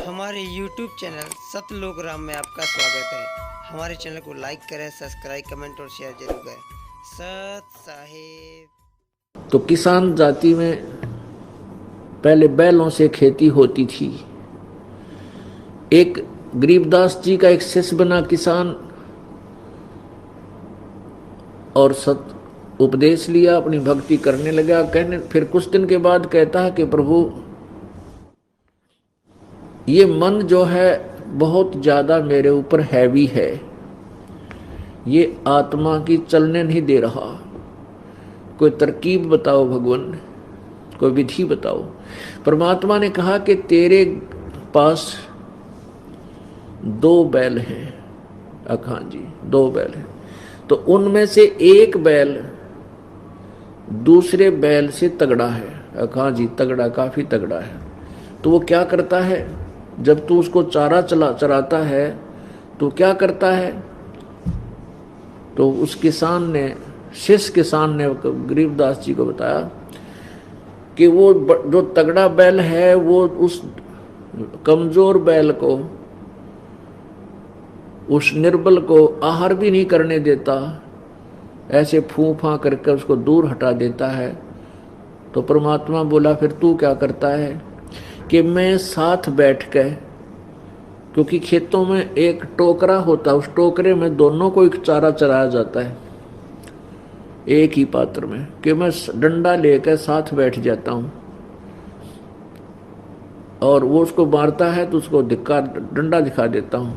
हमारे YouTube channel सतलोक राम में आपका स्वागत है। हमारे चैनल को लाइक करें, सब्सक्राइब, कमेंट और शेयर जरूर करें। सत साहेब। तो किसान जाति में पहले बैलों से खेती होती थी। एक गरीबदास जी का एक शिष्य बना किसान और सत उपदेश लिया, अपनी भक्ति करने लगा। कहने फिर कुछ दिन के बाद कहता है कि प्रभु ये मन जो है बहुत ज्यादा मेरे ऊपर हैवी है, ये आत्मा की चलने नहीं दे रहा। कोई तरकीब बताओ भगवान, कोई विधि बताओ। परमात्मा ने कहा कि तेरे पास 2 बैल हैं अखां जी, 2 बैल हैं, तो उनमें से एक बैल दूसरे बैल से तगड़ा है। अखां जी तगड़ा, काफी तगड़ा है। तो वो क्या करता है, जब तू उसको चारा चराता है तो क्या करता है, तो उस किसान ने, शिष्य किसान ने गरीबदास जी को बताया कि वो जो तगड़ा बैल है वो उस कमजोर बैल को, उस निर्बल को आहार भी नहीं करने देता, ऐसे फूफा करके उसको दूर हटा देता है। तो परमात्मा बोला फिर तू क्या करता है, कि मैं साथ बैठ के, क्योंकि खेतों में एक टोकरा होता है, उस टोकरे में दोनों को एक चारा चराया जाता है एक ही पात्र में, कि मैं डंडा लेकर साथ बैठ जाता हूं और वो उसको मारता है तो उसको डंडा दिखा देता हूं,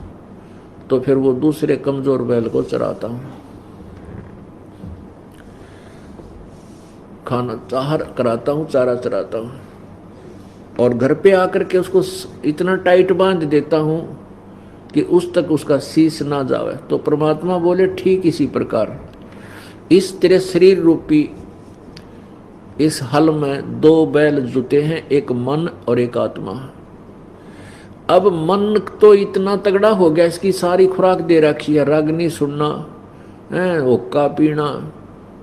तो फिर वो दूसरे कमजोर बैल को चराता हूं, खाना आहार कराता हूं, चारा चराता हूं, और घर पे आकर के उसको इतना टाइट बांध देता हूं कि उस तक उसका शीश ना जावे। तो परमात्मा बोले ठीक इसी प्रकार इस तेरे शरीर रूपी इस हल में 2 बैल जुटे हैं, एक मन और एक आत्मा। अब मन तो इतना तगड़ा हो गया, इसकी सारी खुराक दे रखी है, रागनी सुनना, हुक्का पीना,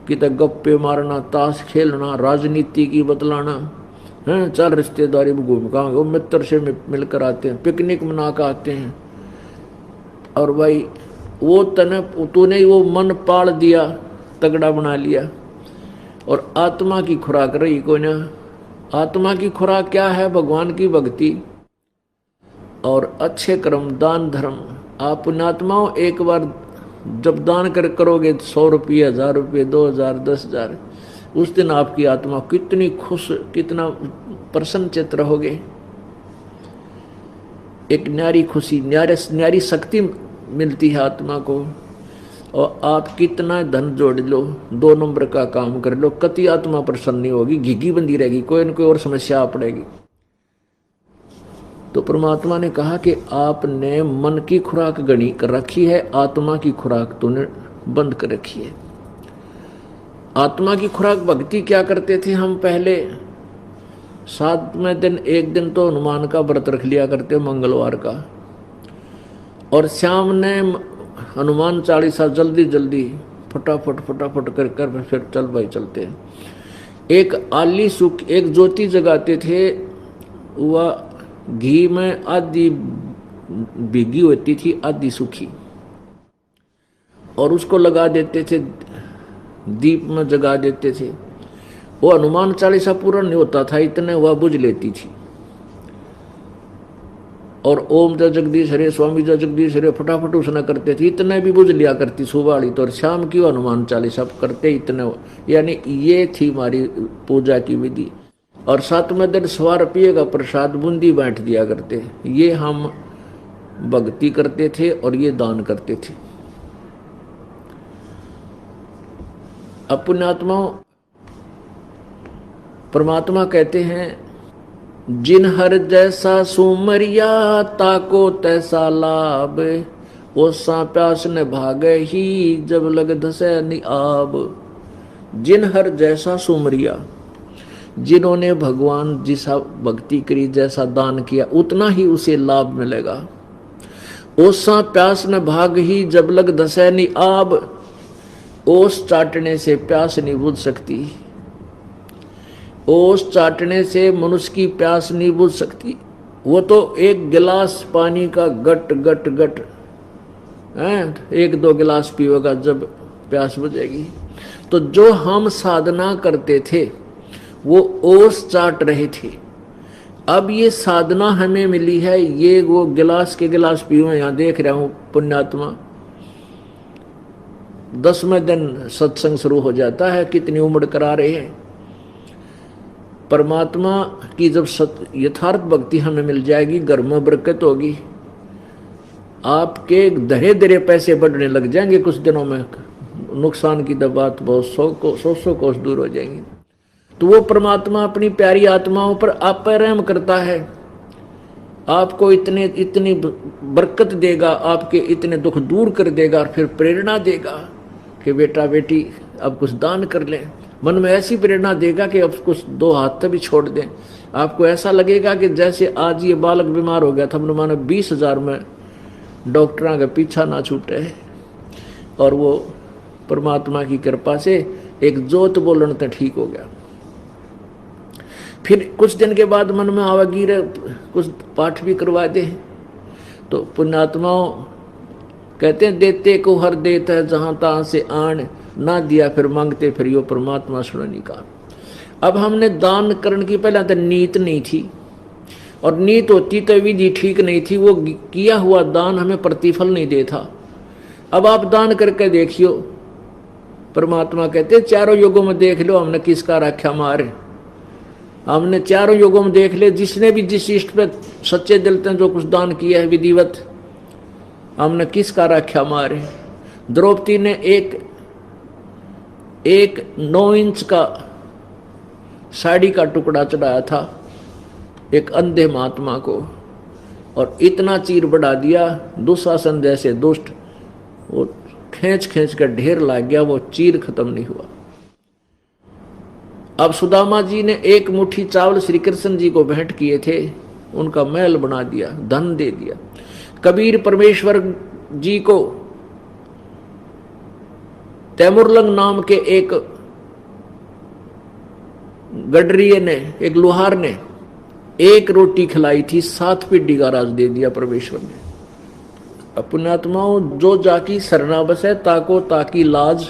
कितने गप्पे मारना, ताश खेलना, राजनीति की बतलाना, चल रिश्तेदारी में घूम का, वो मित्र से मिलकर आते हैं, पिकनिक मना कर आते हैं। और भाई वो तूने वो मन पाल दिया, तगड़ा बना लिया, और आत्मा की खुराक रही कोई ना। आत्मा की खुराक क्या है, भगवान की भक्ति और अच्छे कर्म, दान धर्म। आप पुण्यात्माओं एक बार जब दान करोगे 100 रुपये, 1000 रुपये, 2000, 10,000, उस दिन आपकी आत्मा कितनी खुश, कितना प्रसन्न चित्त रहोगे। एक न्यारी खुशी, न्यारी शक्ति मिलती है आत्मा को। और आप कितना धन जोड़ लो, 2 नंबर का काम कर लो, कति आत्मा प्रसन्न नहीं होगी, घिघी बंदी रहेगी, कोई न कोई और समस्या आ पड़ेगी। तो परमात्मा ने कहा कि आपने मन की खुराक गणी कर रखी है, आत्मा की खुराक तूने बंद कर रखी है। आत्मा की खुराक भक्ति क्या करते थे हम पहले, 7वें दिन एक दिन तो हनुमान का व्रत रख लिया करते, मंगलवार का, और शाम ने हनुमान चालीसा जल्दी जल्दी फटाफट कर फिर चल भाई चलते। एक आली सुख, एक ज्योति जगाते थे, वह घी में आधी भीगी होती थी, आधी सूखी, और उसको लगा देते थे, दीप में जगा देते थे। वो हनुमान चालीसा पूरा नहीं होता था, इतने वह बुझ लेती थी। और ओम जय जगदीश हरे, स्वामी जय जगदीश हरे फटाफट उसने करते थे, इतने भी बुझ लिया करती सुबह वाली। तो और शाम की हनुमान चालीसा करते इतने, यानी ये थी हमारी पूजा की विधि। और 7वें दिन 100 रुपये का प्रसाद बूंदी बांट दिया करते, ये हम भक्ति करते थे और ये दान करते थे। अब पुण्यात्माओं, परमात्मा कहते हैं जिन हर जैसा सुमरिया, ताको तैसा लाभ, ओसा प्यास न भागे ही, जब लग धसे निआब। जिन हर जैसा सुमरिया, जिन्होंने भगवान जैसा भक्ति करी, जैसा दान किया, उतना ही उसे लाभ मिलेगा। ओसा प्यास न भाग ही, जब लग धसे निआब। ओस चाटने से प्यास नहीं बुझ सकती, ओस चाटने से मनुष्य की प्यास नहीं बुझ सकती। वो तो एक गिलास पानी का गट गट गट हैं, एक दो गिलास पिएगा जब प्यास बुझेगी। तो जो हम साधना करते थे वो ओस चाट रहे थे। अब ये साधना हमें मिली है, ये वो गिलास के गिलास पियो। यहां देख रहा हूं पुण्यात्मा 10वें दिन सत्संग शुरू हो जाता है, कितनी उम्र करा रहे हैं। परमात्मा की जब यथार्थ भक्ति हमें मिल जाएगी, घर में बरकत होगी, आपके धरे धरे पैसे बढ़ने लग जाएंगे कुछ दिनों में। नुकसान की बात बहुत 100 कोस दूर हो जाएंगी। तो वो परमात्मा अपनी प्यारी आत्माओं पर आप रहम करता है, आपको इतनी बरकत देगा, आपके इतने दुख दूर कर देगा और फिर प्रेरणा देगा कि बेटा बेटी अब कुछ दान कर लें। मन में ऐसी प्रेरणा देगा कि अब कुछ 2 हाथ भी छोड़ दें। आपको ऐसा लगेगा कि जैसे आज ये बालक बीमार हो गया था, मानो 20,000 में डॉक्टरों का पीछा ना छूटे, और वो परमात्मा की कृपा से एक जोत बोलन तो ठीक हो गया। फिर कुछ दिन के बाद मन में आवागी कुछ पाठ भी करवा दे। तो पुण्यात्माओं कहते हैं देते को हर देता है जहां तहां से आन, ना दिया फिर मांगते फिर यो परमात्मा सुननी का। अब हमने दान करने की पहले तो नीत नहीं थी, और नीत होती तो विधि ठीक नहीं थी, वो किया हुआ दान हमें प्रतिफल नहीं देता। अब आप दान करके देखियो, परमात्मा कहते चारों युगों में देख लो हमने किसका रखा मारे। हमने चारों युगों में देख ले, जिसने भी जिस इष्ट पे सच्चे दिल से जो कुछ दान किया है विधिवत, हमने किसका रखा मारे। द्रौपदी ने एक 9 इंच का साड़ी का टुकड़ा चढ़ाया था एक अंधे महात्मा को, और इतना चीर बढ़ा दिया, दुशासन जैसे दुष्ट वो खींच खींच कर ढेर लाग गया, वो चीर खत्म नहीं हुआ। अब सुदामा जी ने 1 मुट्ठी चावल श्री कृष्ण जी को भेंट किए थे, उनका महल बना दिया, धन दे दिया। कबीर परमेश्वर जी को तैमुरलंग नाम के एक गडरिये ने, एक लुहार ने 1 रोटी खिलाई थी, 7 पीढ़ी का राज दे दिया परमेश्वर ने। पुण्यात्माओं जो जाकी सरना बसे ताको ताकी लाज,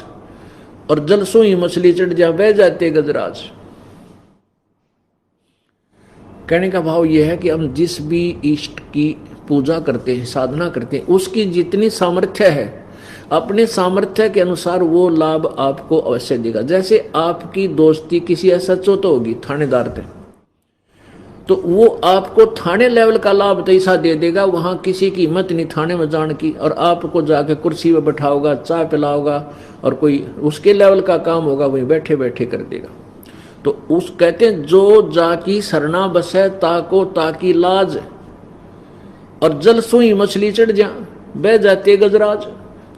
और जल सोई मछली चढ़ जा बह जाते गजराज। कहने का भाव यह है कि हम जिस भी इष्ट की पूजा करते हैं, साधना करते हैं, उसकी जितनी सामर्थ्य है, अपने सामर्थ्य के अनुसार वो लाभ आपको अवश्य देगा। जैसे आपकी दोस्ती किसी एसएचओ तो होगी, थानेदार थे, तो वो आपको थाने लेवल का लाभ तो ऐसा दे देगा, वहां किसी की हिम्मत नहीं थाने में जाने की, और आपको जाके कुर्सी में बैठाओगा, चाय पिलाओगा, और कोई उसके लेवल का काम होगा वहीं बैठे बैठे कर देगा। तो उस कहते हैं जो जाकी सरना बसे ताको ताकी लाज, और जल सोई मछली चढ़ जा बह जाते गजराज।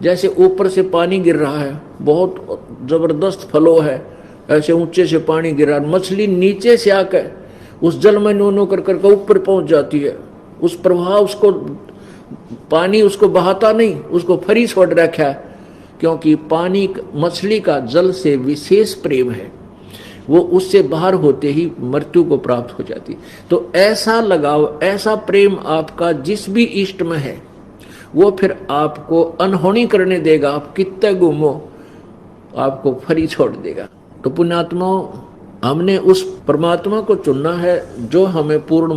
जैसे ऊपर से पानी गिर रहा है, बहुत जबरदस्त फ्लो है, ऐसे ऊंचे से पानी गिर रहा है, मछली नीचे से आकर उस जल में नो कर करके ऊपर पहुंच जाती है। उस प्रवाह उसको पानी उसको बहाता नहीं, उसको फरी छोड़ रखा है, क्योंकि पानी मछली का जल से विशेष प्रेम है, वो उससे बाहर होते ही मृत्यु को प्राप्त हो जाती। तो ऐसा लगाव, ऐसा प्रेम आपका जिस भी इष्ट में है, वो फिर आपको अनहोनी करने देगा। आप कितने घूमो आपको फरी छोड़ देगा। तो पुण्यात्माओं, हमने उस परमात्मा को चुनना है जो हमें पूर्ण